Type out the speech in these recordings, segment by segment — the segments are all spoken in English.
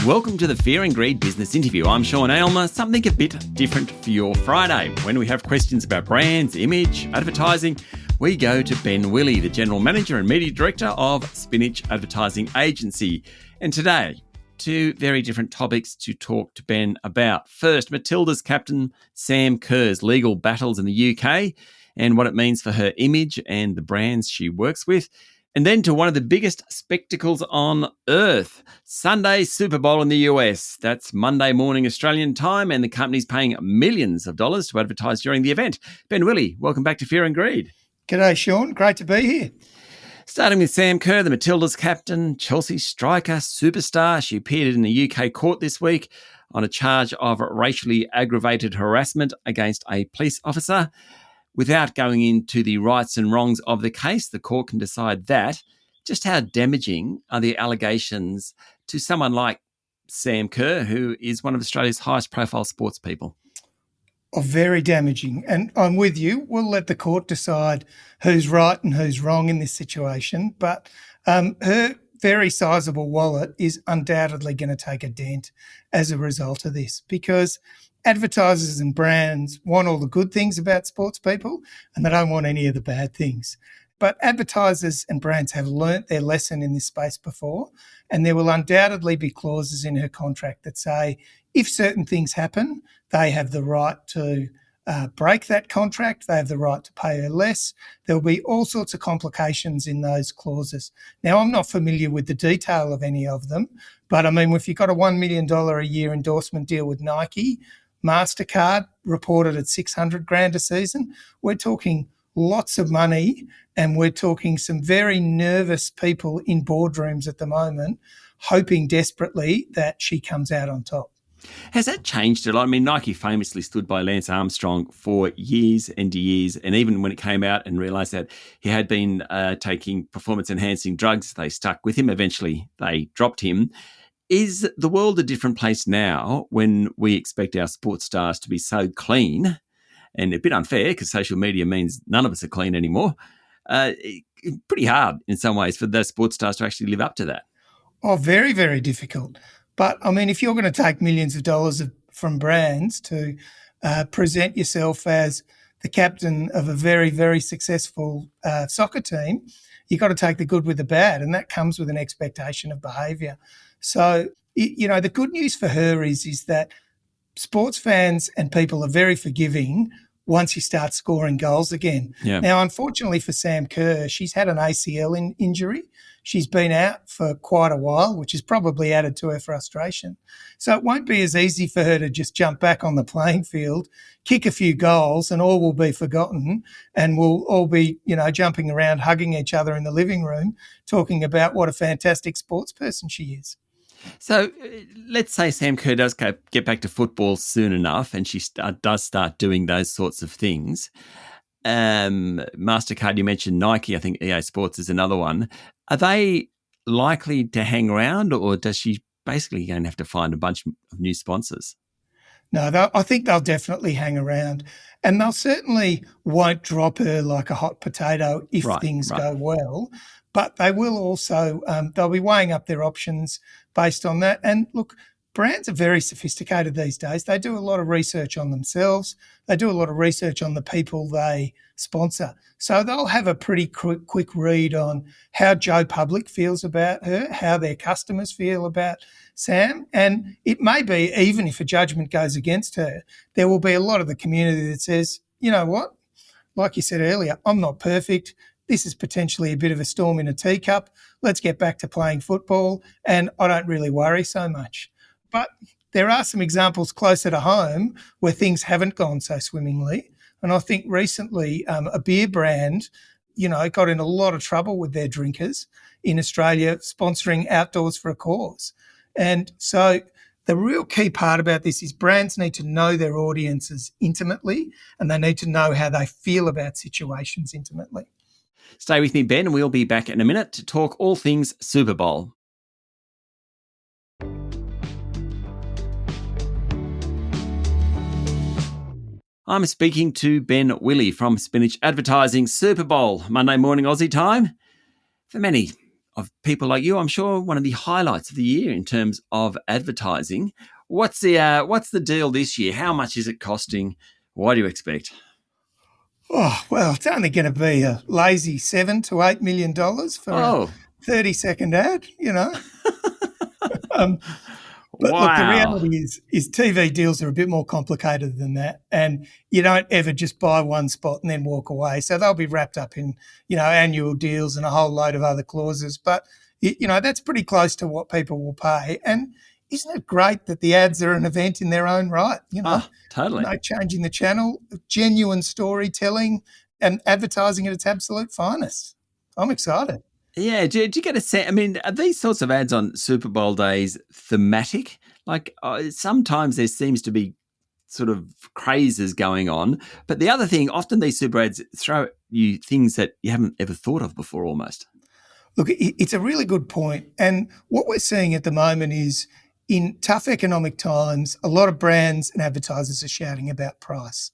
Welcome to the Fear and Greed Business Interview. I'm Sean Aylmer. Something a bit different for your Friday. When we have questions about brands, image, advertising, we go to Ben Willee, the General Manager and Media Director of Spinach Advertising Agency. And today, two very different topics to talk to Ben about. First, Matildas captain Sam Kerr's legal battles in the UK and what it means for her image and the brands she works with. And then to one of the biggest spectacles on earth, Sunday Super Bowl in the US. That's Monday morning Australian time, and the company's paying millions of dollars to advertise during the event. Ben Willee, welcome back to Fear and Greed. G'day, Sean. Great to be here. Starting with Sam Kerr, the Matildas captain, Chelsea striker, superstar. She appeared in a UK court this week on a charge of racially aggravated harassment against a police officer. Without going into the rights and wrongs of the case, the court can decide that. Just how damaging are the allegations to someone like Sam Kerr, who is one of Australia's highest profile sports people? Oh, very damaging. And I'm with you. We'll let the court decide who's right and who's wrong in this situation. But her very sizable wallet is undoubtedly going to take a dent as a result of this, because advertisers and brands want all the good things about sports people and they don't want any of the bad things. But advertisers and brands have learnt their lesson in this space before, and there will undoubtedly be clauses in her contract that say if certain things happen, they have the right to break that contract, they have the right to pay her less. There'll be all sorts of complications in those clauses. Now, I'm not familiar with the detail of any of them, but I mean, if you've got a $1 million a year endorsement deal with Nike, Mastercard reported at $600,000 a season, we're talking lots of money, and we're talking some very nervous people in boardrooms at the moment, hoping desperately that she comes out on top. Has that changed a lot? I mean, Nike famously stood by Lance Armstrong for years and years, and even when it came out and realised that he had been taking performance-enhancing drugs, they stuck with him. Eventually, they dropped him. Is the world a different place now when we expect our sports stars to be so clean? And a bit unfair because social media means none of us are clean anymore. Pretty hard in some ways for those sports stars to actually live up to that. Oh, very, very difficult. But, I mean, if you're going to take millions of dollars from brands to present yourself as the captain of a very, very successful soccer team, you've got to take the good with the bad, and that comes with an expectation of behaviour. So, you know, the good news for her is that sports fans and people are very forgiving once you start scoring goals again. Yeah. Now, unfortunately for Sam Kerr, she's had an ACL injury. She's been out for quite a while, which has probably added to her frustration. So it won't be as easy for her to just jump back on the playing field, kick a few goals, and all will be forgotten, and we'll all be, you know, jumping around, hugging each other in the living room, talking about what a fantastic sports person she is. So let's say Sam Kerr does get back to football soon enough, and she does start doing those sorts of things. Mastercard, you mentioned Nike. I think EA Sports is another one. Are they likely to hang around, or does she basically going to have to find a bunch of new sponsors? No, I think they'll definitely hang around, and they'll certainly won't drop her like a hot potato if things go well. But they will also, they'll be weighing up their options based on that. And look, brands are very sophisticated these days. They do a lot of research on themselves. They do a lot of research on the people they sponsor. So they'll have a pretty quick read on how Joe Public feels about her, how their customers feel about Sam. And it may be, even if a judgment goes against her, there will be a lot of the community that says, you know what, like you said earlier, I'm not perfect. This is potentially a bit of a storm in a teacup. Let's get back to playing football, and I don't really worry so much. But there are some examples closer to home where things haven't gone so swimmingly. And I think recently a beer brand, you know, got in a lot of trouble with their drinkers in Australia sponsoring Outdoors for a Cause. And so the real key part about this is brands need to know their audiences intimately, and they need to know how they feel about situations intimately. Stay with me, Ben, and we'll be back in a minute to talk all things Super Bowl. I'm speaking to Ben Willee from Spinach Advertising Super Bowl, Monday morning Aussie time. For many of people like you, I'm sure one of the highlights of the year in terms of advertising. What's the deal this year? How much is it costing? What do you expect? Oh, well, it's only going to be a lazy $7 to $8 million for a 30-second ad, But look, the Wow. reality is TV deals are a bit more complicated than that, and you don't ever just buy one spot and then walk away. So they'll be wrapped up in, annual deals and a whole load of other clauses. But that's pretty close to what people will pay. And isn't it great that the ads are an event in their own right? Totally. No changing the channel, genuine storytelling, and advertising at its absolute finest. I'm excited. Yeah, do you get a sense? I mean, are these sorts of ads on Super Bowl days thematic? Like sometimes there seems to be sort of crazes going on, but the other thing, often these super ads throw at you things that you haven't ever thought of before almost. Look, it's a really good point. And what we're seeing at the moment is in tough economic times, a lot of brands and advertisers are shouting about price.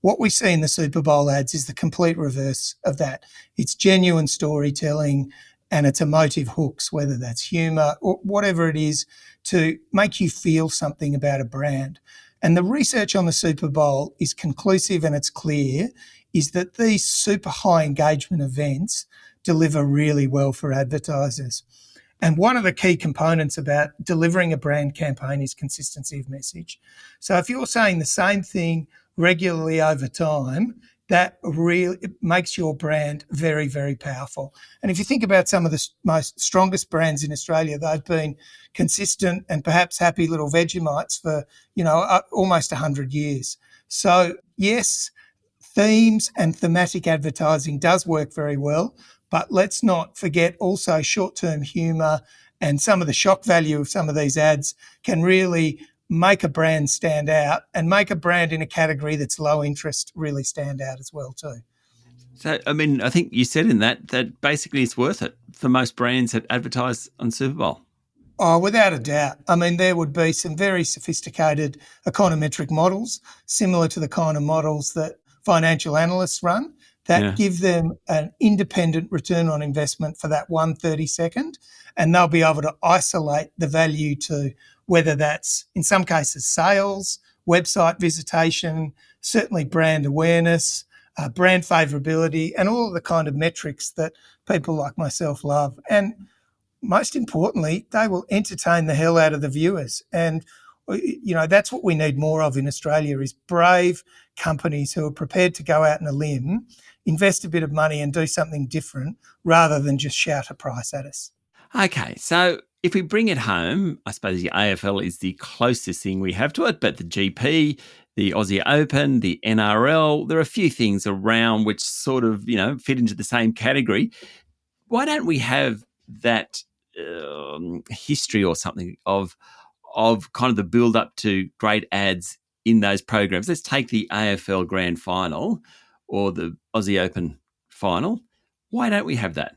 What we see in the Super Bowl ads is the complete reverse of that. It's genuine storytelling and it's emotive hooks, whether that's humour or whatever it is, to make you feel something about a brand. And the research on the Super Bowl is conclusive and it's clear, is that these super high engagement events deliver really well for advertisers. And one of the key components about delivering a brand campaign is consistency of message. So if you're saying the same thing regularly over time, that really makes your brand very, very powerful. And if you think about some of the most strongest brands in Australia, they've been consistent and perhaps happy little Vegemites for, almost 100 years. So yes, themes and thematic advertising does work very well, but let's not forget also short-term humour and some of the shock value of some of these ads can really make a brand stand out and make a brand in a category that's low interest really stand out as well too. So, I mean, I think you said in that basically it's worth it for most brands that advertise on Super Bowl. Oh, without a doubt. I mean, there would be some very sophisticated econometric models, similar to the kind of models that financial analysts run, that give them an independent return on investment for that 1/32nd, and they'll be able to isolate the value to whether that's, in some cases, sales, website visitation, certainly brand awareness, brand favourability, and all of the kind of metrics that people like myself love. And most importantly, they will entertain the hell out of the viewers. And, that's what we need more of in Australia is brave companies who are prepared to go out on a limb, invest a bit of money and do something different rather than just shout a price at us. Okay, so if we bring it home, I suppose the AFL is the closest thing we have to it, but the GP, the Aussie Open, the NRL, there are a few things around which sort of, fit into the same category. Why don't we have that history or something of kind of the build up to great ads in those programs? Let's take the AFL Grand Final or the Aussie Open Final. Why don't we have that?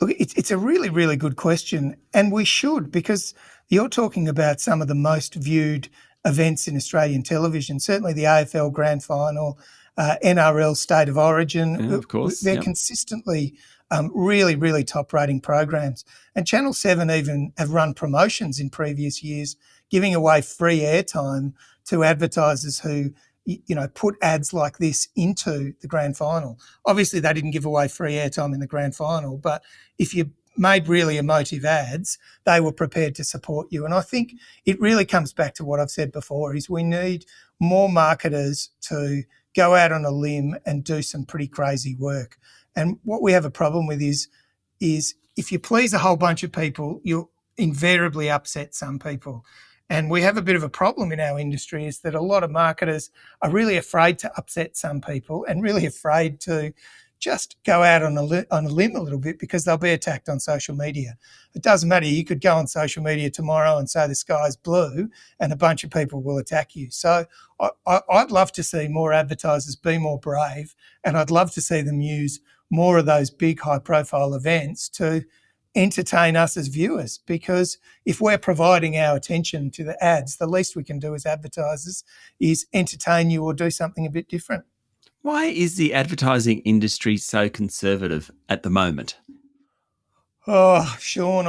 Look, it's a really, really good question, and we should, because you're talking about some of the most viewed events in Australian television, certainly the AFL Grand Final, NRL State of Origin. Yeah, of course. They're consistently really, really top-rating programs. And Channel 7 even have run promotions in previous years, giving away free airtime to advertisers who put ads like this into the grand final. Obviously, they didn't give away free airtime in the grand final, but if you made really emotive ads, they were prepared to support you. And I think it really comes back to what I've said before, is we need more marketers to go out on a limb and do some pretty crazy work. And what we have a problem with is if you please a whole bunch of people, you'll invariably upset some people. And we have a bit of a problem in our industry is that a lot of marketers are really afraid to upset some people and really afraid to just go out on a limb a little bit because they'll be attacked on social media. It doesn't matter. You could go on social media tomorrow and say the sky's blue and a bunch of people will attack you. So I'd love to see more advertisers be more brave, and I'd love to see them use more of those big high-profile events to entertain us as viewers, because if we're providing our attention to the ads, the least we can do as advertisers is entertain you or do something a bit different. Why is the advertising industry so conservative at the moment? Oh, Sean,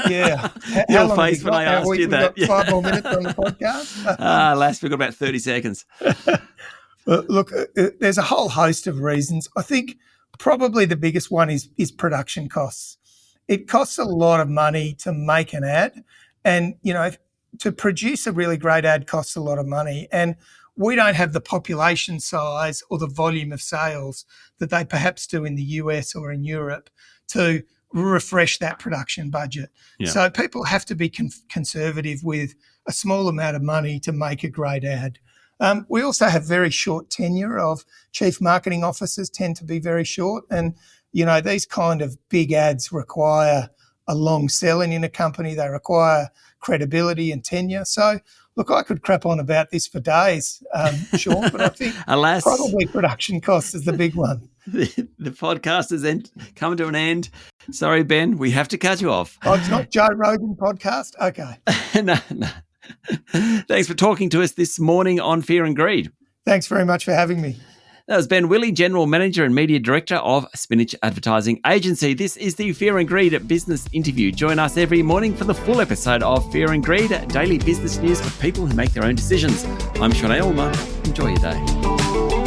yeah. Your face when I asked you that. We've got 5 more minutes on the podcast. Last, we've got about 30 seconds. Look, there's a whole host of reasons. I think probably the biggest one is production costs. It costs a lot of money to make an ad, and, to produce a really great ad costs a lot of money. And we don't have the population size or the volume of sales that they perhaps do in the US or in Europe to refresh that production budget. Yeah. So people have to be conservative with a small amount of money to make a great ad. We also have very short tenure of chief marketing officers, tend to be very short. And, these kind of big ads require a long selling in a company. They require credibility and tenure. So, look, I could crap on about this for days, Sean, but I think probably production costs is the big one. The podcast has come to an end. Sorry, Ben, we have to cut you off. Oh, it's not Joe Rogan podcast? Okay. No. Thanks for talking to us this morning on Fear and Greed. Thanks very much for having me. That was Ben Willee, General Manager and Media Director of Spinach Advertising Agency. This is the Fear and Greed business interview. Join us every morning for the full episode of Fear and Greed, daily business news for people who make their own decisions. I'm Sean Aylmer. Enjoy your day.